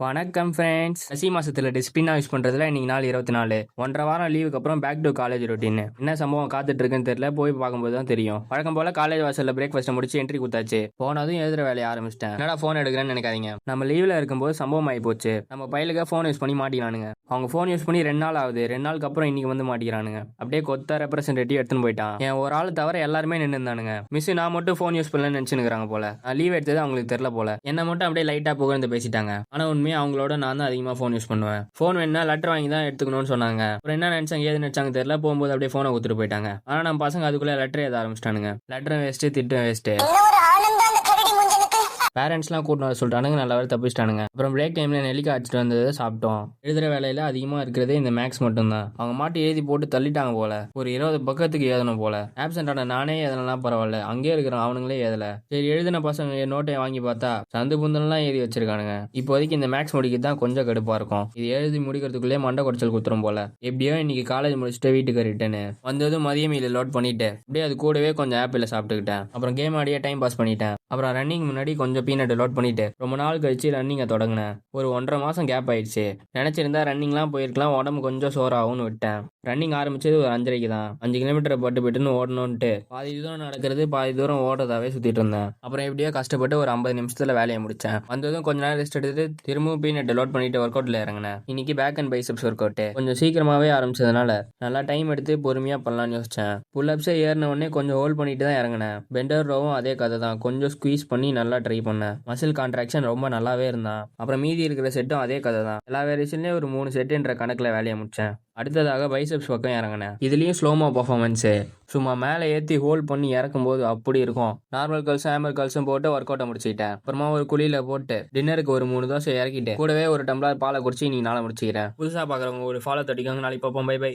வணக்கம் ஃப்ரெண்ட்ஸ். மாசத்துல டிசிப்ளினா யூஸ் பண்றதுல இன்னைக்கு நாள் 24. 1.5 வாரம் லீவுக்கு அப்புறம் பேக் டு காலேஜ் ரொட்டீன். என்ன சம்பவம் காத்துட்டு இருக்குன்னு தெரியல, போய் பார்க்கும்போது தான் தெரியும். வழக்கம் போல காலேஜ் வாசல்ல பிரேக்ஃபாஸ்ட் முடிச்சு என்ட்ரி குத்தாச்சு. போனதும் எழுதுற வேலையை ஆரம்பிச்சிட்டேன். என்னடா போன் எடுக்கிறேன்னு நினைக்காதீங்க, நம்ம லீவ்ல இருக்கும்போது சம்பவம் ஆகி போச்சு. நம்ம பையலுக்கு போன் யூஸ் பண்ணி மாட்டிக்கிறானுங்க. அவங்க போன் யூஸ் பண்ணி 2 நாள் ஆகுது. 2 நாளுக்கு அப்புறம் இன்னைக்கு வந்து மாட்டிக்கிறானுங்க. அப்படியே கொத்த ரெப்ரசன்டேட்டிவ் எடுத்துன்னு போயிட்டான். என் ஒரு ஆள் தவிர எல்லாருமே நின்று இருந்தானுங்க. மிஸ் நான் மட்டும் போன் யூஸ் பண்ணலன்னு நினைச்சுக்கிறாங்க போல. நான் லீவ் எடுத்தது அவங்களுக்கு தெரியல போல. என்ன மட்டும் அப்படியே லைட்டா புகழ்ந்து பேசிட்டாங்க. ஆனா உண்மையா அவங்களோட நான் தான் அதிகமா ஃபோன் யூஸ் பண்ணுவேன். ஃபோன் வேணா லெட்டர் வாங்கி தான் எடுத்துக்கணும்னு சொன்னாங்க. அப்புறம் என்ன நினைச்சாங்க ஏது நினைச்சாங்க தெரியல, போகும்போது அப்படியே ஃபோனை கொடுத்துட்டு போயிட்டாங்க. ஆனா நம்ம பசங்க அதுக்குள்ள லெட்டர் எழுத ஆரம்பிச்சிட்டானுங்க. லெட்டரும் வேஸ்ட், திட்டும் வேஸ்ட். பேரண்ட்ஸ்லாம் கூட்டிட்டு வர சொல்லிட்டானுங்க. நல்ல வேலை தப்பிச்சிட்டானுங்க. அப்புறம் பிரேக் டைம்ல நெல்லிக்காய் அடிச்சுட்டு வந்ததை சாப்பிட்டோம். எழுதுற வேலையில அதிகமா இருக்கிறதே இந்த மேக்ஸ் மட்டும் தான். அவங்க மாட்டி எழுதி போட்டு தள்ளிட்டாங்க போல. ஒரு 20 பக்கத்துக்கு எழுதணும் போல. ஆப்சென்ட் ஆன நானே எதனா பரவாயில்ல, அங்கேயே இருக்கிறோம் அவனுங்களே எழுதல. சரி எழுதின பசங்க நோட்டை வாங்கி பார்த்தா சந்து புந்தெல்லாம் எழுதி வச்சிருக்கானுங்க. இப்போதைக்கு இந்த மேக்ஸ் முடிக்க தான் கொஞ்சம் கடுப்பா இருக்கும். இது எழுதி முடிக்கிறதுக்குள்ளே மண்டை குடைச்சல் குத்துரும் போல. எப்படியோ இன்னைக்கு காலேஜ் முடிச்சுட்டு வீட்டுக்கு ரிட்டர்னு வந்ததும் மதியம் இதில் லோட் பண்ணிட்டு அப்படியே அது கூடவே கொஞ்சம் ஆப்பிள் சாப்பிட்டுக்கிட்டேன். அப்புறம் கேம் ஆடியே டைம் பாஸ் பண்ணிட்டேன். அப்புறம் ரன்னிங் முன்னாடி கொஞ்சம் பீனட் லோட் பண்ணிட்டு ரொம்ப நாள் கழிச்சு ரன்னிங்கை தொடங்கினேன். ஒரு 1.5 மாசம் கேப் ஆயிடுச்சு. நினைச்சிருந்தா ரன்னிங்லாம் போயிருக்கலாம், உடம்பு கொஞ்சம் சோறாகும்னு விட்டேன். ரன்னிங் ஆரம்பிச்சது ஒரு 5:30க்கு தான். 5 கிலோமீட்டர் பட்டுன்னு ஓடணும்ட்டு பாதி தூரம் நடக்கிறது, பாதி தூரம் ஓடுறதாவே சுத்திட்டு இருந்தேன். அப்புறம் எப்படியோ கஷ்டப்பட்டு ஒரு 50 நிமிஷத்துல வேலையை முடிச்சேன். வந்ததும் கொஞ்ச நேரம் ரெஸ்ட் எடுத்துட்டு திரும்பவும் பீனட் லோட் பண்ணிட்டு ஒர்க் அவுட்ல இறங்கினேன். இன்னைக்கு back and biceps workout கொஞ்சம் சீக்கிரமாவே ஆரம்பிச்சதுனால நல்லா டைம் எடுத்து பொறுமையா பண்ணலாம்னு யோசிச்சேன். புல் அப்ஸே ஏறின உடனே கொஞ்சம் ஹோல்ட் பண்ணிட்டு தான் இறங்கினேன். பெண்டர் ரோவும் அதே கதை தான், கொஞ்சம் ஸ்குவீஸ் பண்ணி நல்லா ட்ரை பண்ணேன். மசில் கான்ட்ராக்ஷன் ரொம்ப நல்லாவே இருந்தான். அப்புறம் மீதி இருக்கிற செட்டும் அதே கதை தான். எல்லா வேரியேஷன்லயும் ஒரு 3 செட்டுன்ற கணக்குல வேலையை முடிச்சேன். அடுத்ததாக பைசப்ஸ் பக்கம் இறங்கினேன். இதுலயும் ஸ்லோமோ பர்ஃபார்மன்ஸு. சும்மா மேலே ஏற்றி ஹோல்ட் பண்ணி இறக்கும் போது அப்படி இருக்கும். நார்மல் கல்ஸும் ஹேமர் கல்ஸும் போட்டு ஒர்க் அவுட்டை முடிச்சுக்கிட்டேன். அப்புறமா ஒரு குழியில போட்டு டின்னருக்கு ஒரு 3 தோசை இறக்கிட்டு கூடவே ஒரு டம்ளர் பாலை குடிச்சு நீ நாளை முடிச்சுக்கிறேன். புதுசாக பார்க்குறவங்க ஒரு ஃபாலோ தட்டிக்காங்க. நாளைக்கு பார்ப்போம். Bye by.